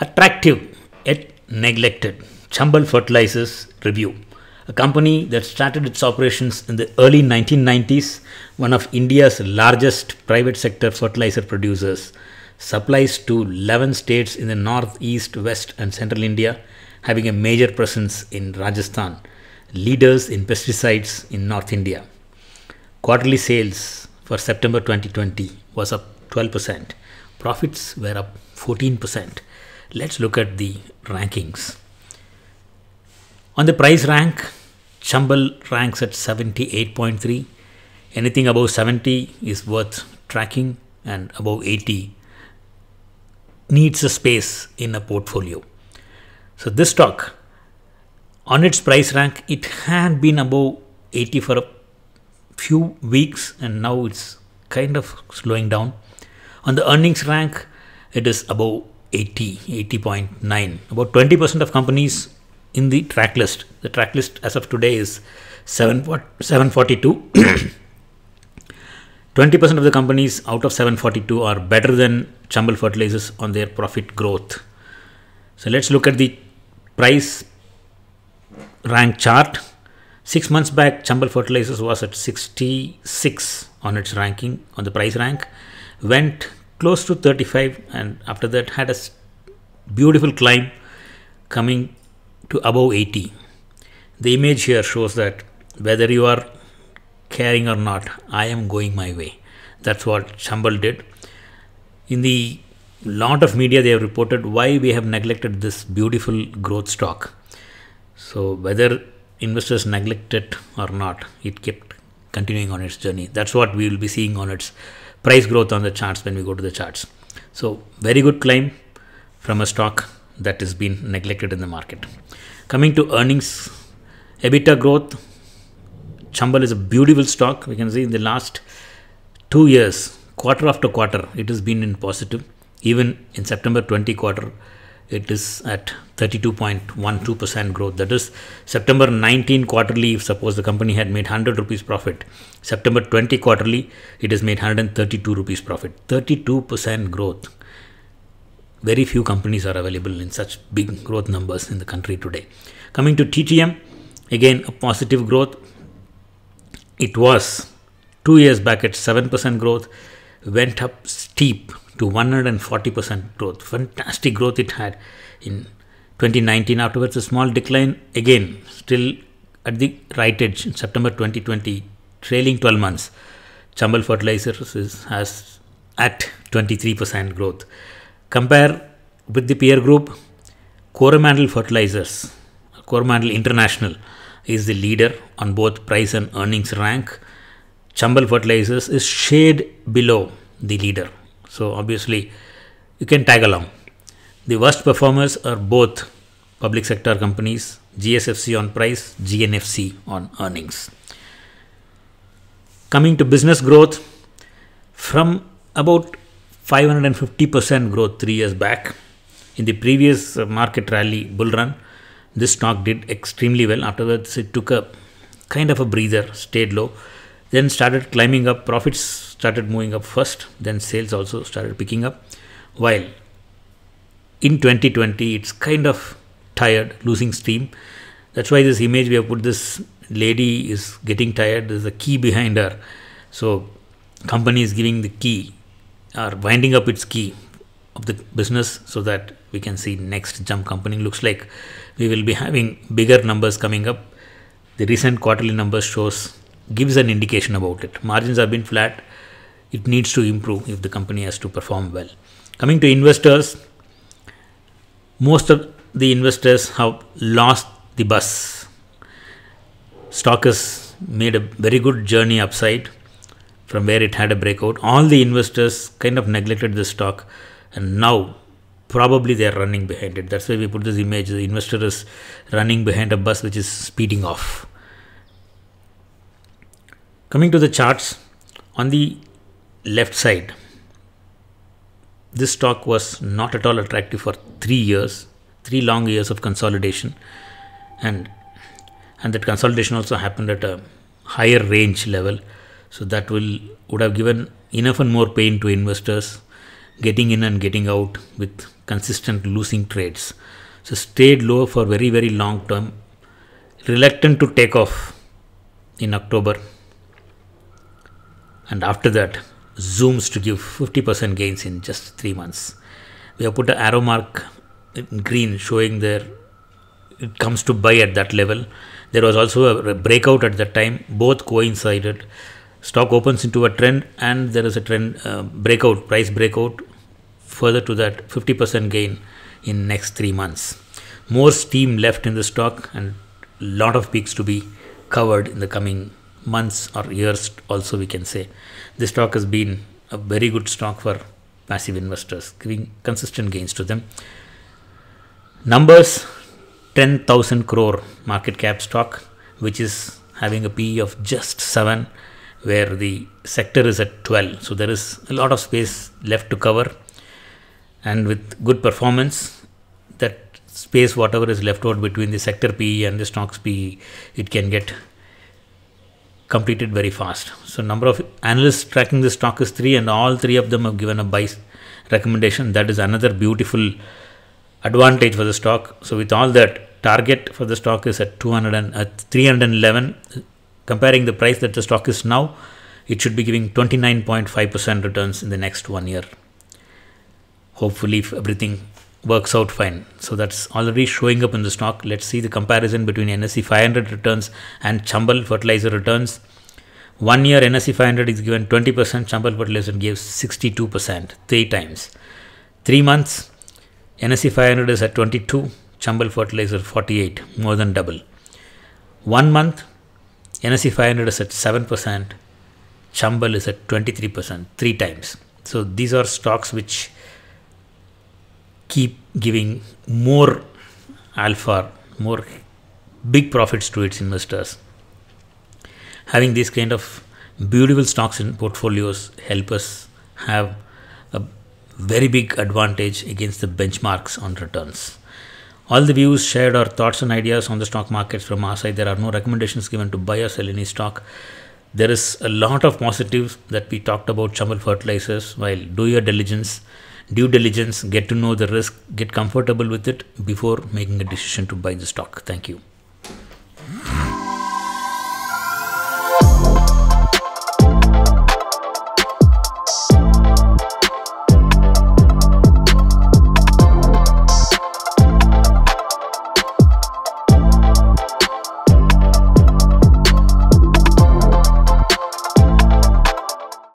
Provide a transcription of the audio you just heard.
Attractive yet neglected. Chambal Fertilizers Review. A company that started its operations in the early 1990s, one of India's largest private sector fertilizer producers, supplies to 11 states in the north, east, west, and central India, having a major presence in Rajasthan, leaders in pesticides in North India. Quarterly sales for September 2020 was up 12%. Profits were up 14%. Let's look at the rankings. On the price rank, Chambal ranks at 78.3. Anything above 70 is worth tracking, and above 80 needs a space in a portfolio. So this stock, on its price rank, it had been above 80 for a few weeks, and now it's kind of slowing down. On the earnings rank, it is above 80.9. About 20% of companies in the track list. The track list as of today is 742. 20% of the companies out of 742 are better than Chambal Fertilizers on their profit growth. So let's look at the price rank chart. 6 months back, Chambal Fertilizers was at 66 on its ranking, on the price rank, went close to 35, and after that had a beautiful climb coming to above 80. The image here shows that whether you are caring or not, I am going my way. That's what Chambal did. In the lot of media, they have reported why we have neglected this beautiful growth stock. So whether investors neglect it or not, it kept continuing on its journey. That's what we will be seeing on its price growth on the charts when we go to the charts. So very good climb from a stock that has been neglected in the market. Coming to earnings, EBITDA growth, Chambal is a beautiful stock. We can see in the last 2 years, quarter after quarter, it has been in positive. Even in September 20 quarter, it is at 32.12% growth. That is September 19 quarterly, if suppose the company had made 100 rupees profit, September 20 quarterly, it has made 132 rupees profit. 32% growth. Very few companies are available in such big growth numbers in the country today. Coming to TTM, again a positive growth. It was 2 years back at 7% growth, went up steep to 140% growth. Fantastic growth it had in 2019. Afterwards, a small decline again, still at the right edge in September 2020, trailing 12 months. Chambal Fertilizers has at 23% growth. Compare with the peer group, Coromandel Fertilizers, Coromandel International is the leader on both price and earnings rank. Chambal Fertilizers is shade below the leader. So obviously you can tag along. The worst performers are both public sector companies, GSFC on price, GNFC on earnings. Coming to business growth, from about 550% growth 3 years back. In the previous market rally bull run, this stock did extremely well. Afterwards, it took a kind of a breather, stayed low, then started climbing up. Profits started moving up first, then sales also started picking up. While in 2020, it's kind of tired, losing steam. That's why this image we have put, this lady is getting tired. There's a key behind her. So company is giving the key, or winding up its key of the business, so that we can see next jump. Company looks like we will be having bigger numbers coming up. The recent quarterly numbers gives an indication about it. Margins have been flat. It needs to improve if the company has to perform well. Coming to investors, most of the investors have lost the bus. Stock has made a very good journey upside from where it had a breakout. All the investors kind of neglected this stock, and now probably they are running behind it. That's why we put this image. The investor is running behind a bus which is speeding off. Coming to the charts, on the left side, this stock was not at all attractive for 3 years, 3 long years of consolidation, and that consolidation also happened at a higher range level. So that would have given enough and more pain to investors. getting in and getting out with consistent losing trades. So stayed low for very, very long term, reluctant to take off in October, and after that zooms to give 50% gains in just 3 months. We have put an arrow mark in green showing there it comes to buy at that level. There was also a breakout at that time, both coincided. Stock opens into a trend and there is a trend breakout, price breakout. Further to that, 50% gain in next 3 months. More steam left in the stock and lot of peaks to be covered in the coming months or years also, we can say. This stock has been a very good stock for passive investors, giving consistent gains to them. Numbers: 10,000 crore market cap stock, which is having a PE of just 7, where the sector is at 12. So there is a lot of space left to cover, and with good performance, that space, whatever is left out between the sector PE and the stock's PE, it can get completed very fast. So number of analysts tracking the stock is 3, and all 3 of them have given a buy recommendation. That is another beautiful advantage for the stock. So with all that, target for the stock is at 311. Comparing the price that the stock is now, it should be giving 29.5% returns in the next 1 year. Hopefully, if everything works out fine. So that's already showing up in the stock. Let's see the comparison between NSE 500 returns and Chambal Fertilizer returns. 1 year NSE 500 is given 20%, Chambal Fertilizer gives 62%, 3 times. 3 months, NSE 500 is at 22, Chambal Fertilizer 48, more than double. 1 month, NSE 500 is at 7%, Chambal is at 23%, 3 times. So these are stocks which keep giving more alpha, more big profits to its investors. Having these kind of beautiful stocks in portfolios help us have a very big advantage against the benchmarks on returns. All the views shared are thoughts and ideas on the stock markets from our side. There are no recommendations given to buy or sell any stock. There is a lot of positives that we talked about Chambal Fertilizers. While do your due diligence, get to know the risk, get comfortable with it before making a decision to buy the stock. Thank you.